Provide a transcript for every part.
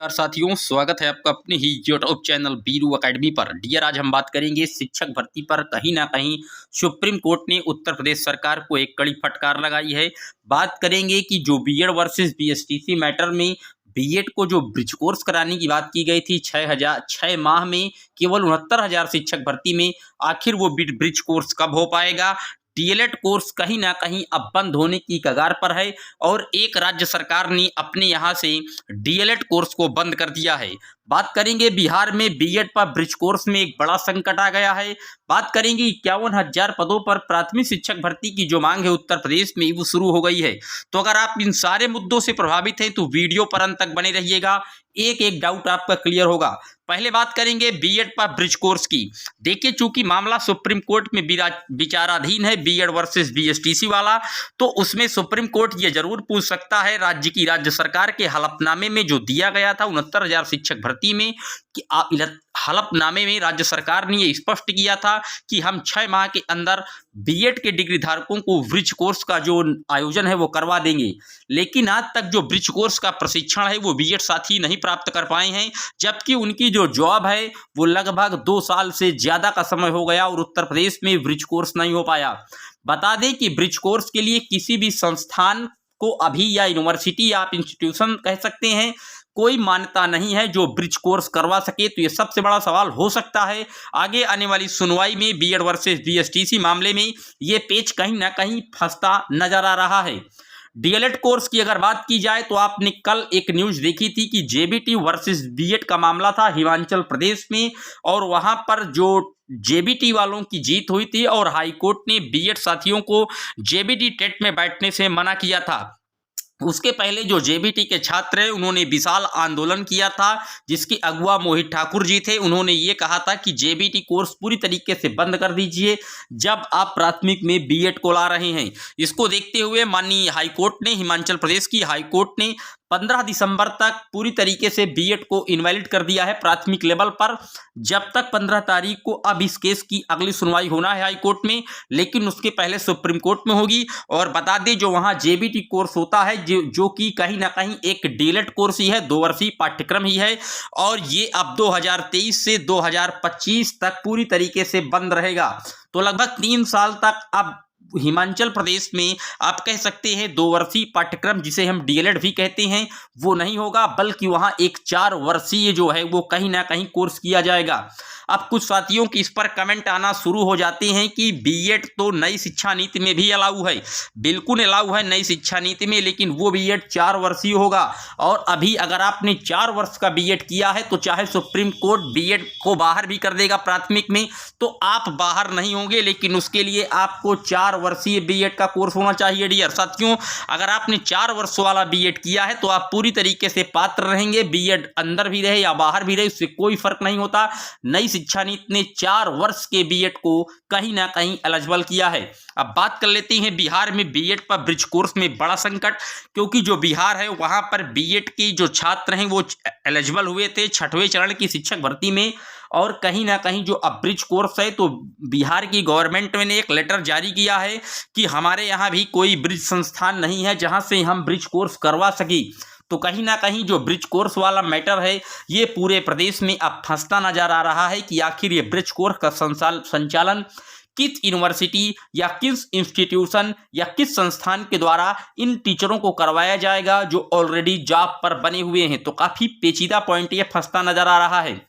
नमस्कार साथियों, स्वागत है आपका अपने ही यूट्यूब चैनल बीरू एकेडमी पर। डियर, आज हम बात करेंगे शिक्षक भर्ती पर। कहीं ना कहीं सुप्रीम कोर्ट ने उत्तर प्रदेश सरकार को एक कड़ी फटकार लगाई है। बात करेंगे कि जो बीएड वर्सेस बीएसटीसी मैटर में बीएड को जो ब्रिज कोर्स कराने की बात की गई थी 6 माह में केवल 69,000 शिक्षक भर्ती में, आखिर वो ब्रिज कोर्स कब हो पाएगा। डीएलएड कोर्स कहीं ना कहीं अब बंद होने की कगार पर है और एक राज्य सरकार ने अपने यहाँ से डीएलएड कोर्स को बंद कर दिया है। बात करेंगे बिहार में बीएड पर ब्रिज कोर्स में एक बड़ा संकट आ गया है। बात करेंगे 51,000 पदों पर प्राथमिक शिक्षक भर्ती की जो मांग है उत्तर प्रदेश में वो शुरू हो गई है। तो अगर आप इन सारे मुद्दों से प्रभावित हैं तो वीडियो पर अंत तक बने रहिएगा, एक एक डाउट आपका क्लियर होगा। पहले बात करेंगे बीएड पर ब्रिज कोर्स की। देखिए, चूंकि मामला सुप्रीम कोर्ट में विचाराधीन है बीएड वर्सेस बीएसटीसी वाला, तो उसमें सुप्रीम कोर्ट ये जरूर पूछ सकता है राज्य सरकार के हलफनामे में जो दिया गया था 69,000 शिक्षक भर्ती में, कि हलफनामे में राज्य सरकार ने ये स्पष्ट किया था कि हम 6 माह के अंदर बीएड के डिग्री धारकों को ब्रिज कोर्स का जो आयोजन है वो करवा देंगे। लेकिन आज तक जो ब्रिज कोर्स का प्रशिक्षण है वो बीएड साथी नहीं प्राप्त कर पाए हैं, जबकि उनकी जो जॉब है वो लगभग 2 साल से ज्यादा का समय हो गया और उत्तर प्रदेश में ब्रिज कोर्स नहीं हो पाया। बता दें कि ब्रिज कोर्स के लिए किसी भी संस्थान को अभी, या यूनिवर्सिटी या आप इंस्टीट्यूशन कह सकते हैं, कोई मान्यता नहीं है जो ब्रिज कोर्स करवा सके। तो ये सबसे बड़ा सवाल हो सकता है आगे आने वाली सुनवाई में बीएड वर्सेस बीएसटीसी मामले में ये पेच कहीं ना कहीं फंसता नजर आ रहा है। डीएलएड कोर्स की अगर बात की जाए तो आपने कल एक न्यूज देखी थी कि जेबीटी वर्सेस बीएड का मामला था हिमाचल प्रदेश में, और वहां पर जो जेबीटी वालों की जीत हुई थी और हाईकोर्ट ने बीएड साथियों को जेबीटी टेट में बैठने से मना किया था। उसके पहले जो जेबीटी के छात्र हैं उन्होंने विशाल आंदोलन किया था, जिसकी अगुवा मोहित ठाकुर जी थे। उन्होंने ये कहा था कि जेबीटी कोर्स पूरी तरीके से बंद कर दीजिए जब आप प्राथमिक में बीएड को ला रहे हैं। इसको देखते हुए माननीय हाईकोर्ट ने, हिमाचल प्रदेश की हाईकोर्ट ने 15 दिसंबर तक पूरी तरीके से बीएड को इनवैलिड कर दिया है प्राथमिक लेवल पर। जब तक 15 तारीख को अब इस केस की अगली सुनवाई होना है हाईकोर्ट में, लेकिन उसके पहले सुप्रीम कोर्ट में होगी। और बता दें, जो वहां जेबीटी कोर्स होता है जो कि कहीं ना कहीं एक डीएलएड कोर्स ही है, 2 वर्षीय पाठ्यक्रम ही है, और ये अब 2023 से 2025 तक पूरी तरीके से बंद रहेगा। तो लगभग 3 साल तक अब हिमाचल प्रदेश में आप कह सकते हैं 2 वर्षीय पाठ्यक्रम, जिसे हम डीएलएड भी कहते हैं, वो नहीं होगा, बल्कि वहां एक 4 वर्षीय जो है वो कहीं ना कहीं कोर्स किया जाएगा। अब कुछ साथियों की इस पर कमेंट आना शुरू हो जाते हैं कि बीएड तो नई शिक्षा नीति में भी अलाउ है। बिल्कुल अलाउ है नई शिक्षा नीति में, लेकिन वो बीएड 4 वर्षीय होगा। और अभी अगर आपने 4 वर्ष का बीएड किया है तो चाहे सुप्रीम कोर्ट बीएड को बाहर भी कर देगा प्राथमिक में, तो आप बाहर नहीं होंगे, लेकिन उसके लिए आपको 4 वर्षीय बीएड का कोर्स होना चाहिए। डियर साथियों, अगर आपने 4 वर्ष वाला बीएड किया है तो आप पूरी तरीके से पात्र रहेंगे। बीएड अंदर भी रहे या बाहर भी रहे, उससे कोई फर्क नहीं होता। नई शिक्षा नीति ने 4 वर्ष के बीएड को कहीं ना कहीं एलिजिबल किया है। अब बात कर लेते हैं बिहार में बीएड पर ब्रिज कोर्स में बड़ा संकट, क्योंकि जो बिहार है वहां पर बीएड के जो छात्र हैं वो एलिजिबल हुए थे 6वें चरण की शिक्षक भर्ती में, और कहीं ना कहीं जो अब ब्रिज कोर्स है, तो बिहार की गवर्नमेंट ने एक लेटर जारी किया है कि हमारे यहाँ भी कोई ब्रिज संस्थान नहीं है जहां से हम ब्रिज कोर्स करवा सके। तो कहीं ना कहीं जो ब्रिज कोर्स वाला मैटर है ये पूरे प्रदेश में अब फंसता नजर आ रहा है कि आखिर ये ब्रिज कोर्स का संचालन किस यूनिवर्सिटी या किस इंस्टीट्यूशन या किस संस्थान के द्वारा इन टीचरों को करवाया जाएगा जो ऑलरेडी जॉब पर बने हुए हैं। तो काफी पेचीदा पॉइंट ये फंसता नजर आ रहा है।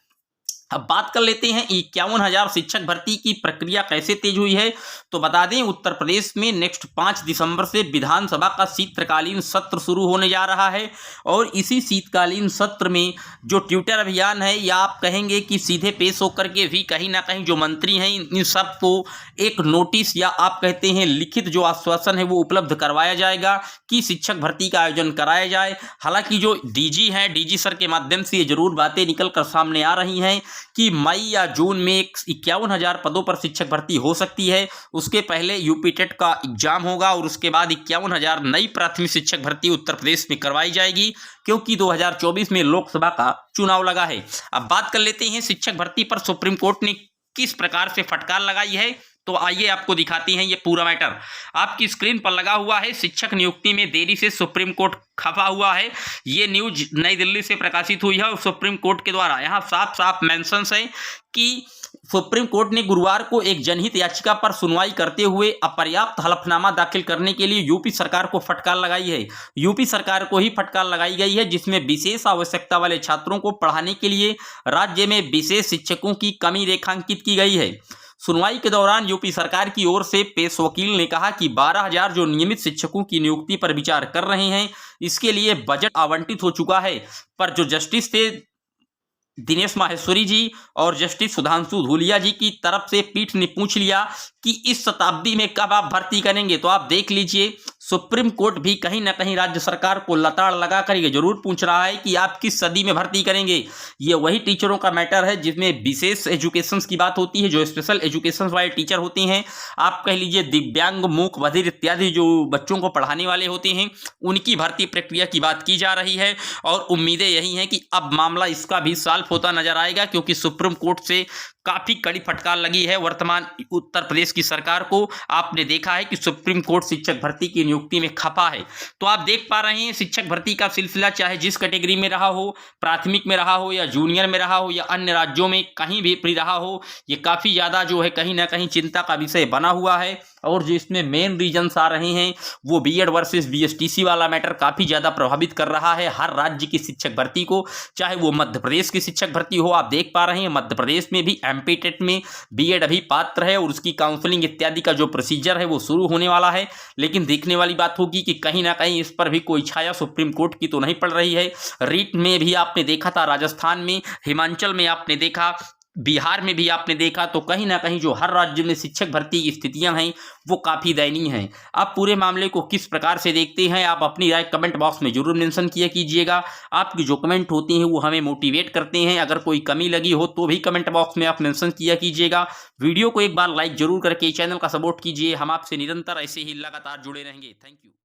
अब बात कर लेते हैं 51,000 शिक्षक भर्ती की प्रक्रिया कैसे तेज हुई है। तो बता दें, उत्तर प्रदेश में नेक्स्ट 5 दिसंबर से विधानसभा का शीतकालीन सत्र शुरू होने जा रहा है, और इसी शीतकालीन सत्र में जो ट्विटर अभियान है, या आप कहेंगे कि सीधे पेश होकर के भी कहीं ना कहीं जो मंत्री हैं इन सबको एक नोटिस या आप कहते हैं लिखित जो आश्वासन है वो उपलब्ध करवाया जाएगा कि शिक्षक भर्ती का आयोजन कराया जाए। हालांकि जो डीजी हैं, डीजी सर के माध्यम से ये जरूर बातें निकल कर सामने आ रही हैं कि मई या जून में 51,000 पदों पर शिक्षक भर्ती हो सकती है। उसके पहले यूपी टेट का एग्जाम होगा और उसके बाद 51,000 नई प्राथमिक शिक्षक भर्ती उत्तर प्रदेश में करवाई जाएगी, क्योंकि 2024 में लोकसभा का चुनाव लगा है। अब बात कर लेते हैं शिक्षक भर्ती पर सुप्रीम कोर्ट ने किस प्रकार से फटकार लगाई है। तो आइए आपको दिखाती हैं ये पूरा मैटर। आपकी स्क्रीन पर लगा हुआ है, शिक्षक नियुक्ति में देरी से सुप्रीम कोर्ट खफा हुआ है। ये न्यूज नई दिल्ली से प्रकाशित हुई है और सुप्रीम कोर्ट के द्वारा यहाँ साफ साफ मेंशंस है कि सुप्रीम कोर्ट ने गुरुवार को एक जनहित याचिका पर सुनवाई करते हुए अपर्याप्त हलफनामा दाखिल करने के लिए यूपी सरकार को फटकार लगाई है। यूपी सरकार को ही फटकार लगाई गई है, जिसमें विशेष आवश्यकता वाले छात्रों को पढ़ाने के लिए राज्य में विशेष शिक्षकों की कमी रेखांकित की गई है। सुनवाई के दौरान यूपी सरकार की ओर से पेश वकील ने कहा कि 12,000 जो नियमित शिक्षकों की नियुक्ति पर विचार कर रहे हैं, इसके लिए बजट आवंटित हो चुका है। पर जो जस्टिस थे दिनेश माहेश्वरी जी और जस्टिस सुधांशु धूलिया जी की तरफ से पीठ ने पूछ लिया कि इस शताब्दी में कब आप भर्ती करेंगे। तो आप देख लीजिए, सुप्रीम कोर्ट भी कहीं ना कहीं राज्य सरकार को लताड़ लगा कर ये जरूर पूछ रहा है कि आप किस सदी में भर्ती करेंगे। ये वही टीचरों का मैटर है जिसमें विशेष एजुकेशन की बात होती है, जो स्पेशल एजुकेशन वाले टीचर होते हैं, आप कह लीजिए दिव्यांग, मूक, बधिर इत्यादि जो बच्चों को पढ़ाने वाले होते हैं, उनकी भर्ती प्रक्रिया की बात की जा रही है। और उम्मीदें यही हैं कि अब मामला इसका भी सॉल्व होता नजर आएगा, क्योंकि सुप्रीम कोर्ट से काफी कड़ी फटकार लगी है वर्तमान उत्तर प्रदेश की सरकार को। आपने देखा है कि सुप्रीम कोर्ट शिक्षक भर्ती की नियुक्ति में खपा है। तो आप देख पा रहे हैं शिक्षक भर्ती का सिलसिला चाहे जिस कैटेगरी में रहा हो, प्राथमिक में रहा हो या जूनियर में रहा हो या अन्य राज्यों में कहीं भी रहा हो, ये काफी ज्यादा जो है कहीं ना कहीं चिंता का विषय बना हुआ है। और जो इसमें मेन रीजंस आ रहे हैं वो बीएड वर्सेस बीएसटीसी वाला मैटर काफी ज्यादा प्रभावित कर रहा है हर राज्य की शिक्षक भर्ती को, चाहे वो मध्य प्रदेश की शिक्षक भर्ती हो। आप देख पा रहे हैं मध्य प्रदेश में भी एमपी टेट में बीएड अभी पात्र है और उसकी काउंसलिंग इत्यादि का जो प्रोसीजर है वो शुरू होने वाला है। लेकिन देखने वाली बात होगी कि कहीं ना कहीं इस पर भी कोई छाया सुप्रीम कोर्ट की तो नहीं पड़ रही है। रीट में भी आपने देखा था, राजस्थान में, हिमाचल में आपने देखा, बिहार में भी आपने देखा। तो कहीं ना कहीं जो हर राज्य में शिक्षक भर्ती की स्थितियां हैं वो काफ़ी दयनीय हैं। आप पूरे मामले को किस प्रकार से देखते हैं, आप अपनी राय कमेंट बॉक्स में जरूर मेंशन किया कीजिएगा। आपकी जो कमेंट होती हैं वो हमें मोटिवेट करते हैं। अगर कोई कमी लगी हो तो भी कमेंट बॉक्स में आप मेंशन किया कीजिएगा। वीडियो को एक बार लाइक जरूर करके चैनल का सपोर्ट कीजिए। हम आपसे निरंतर ऐसे ही लगातार जुड़े रहेंगे। Thank you.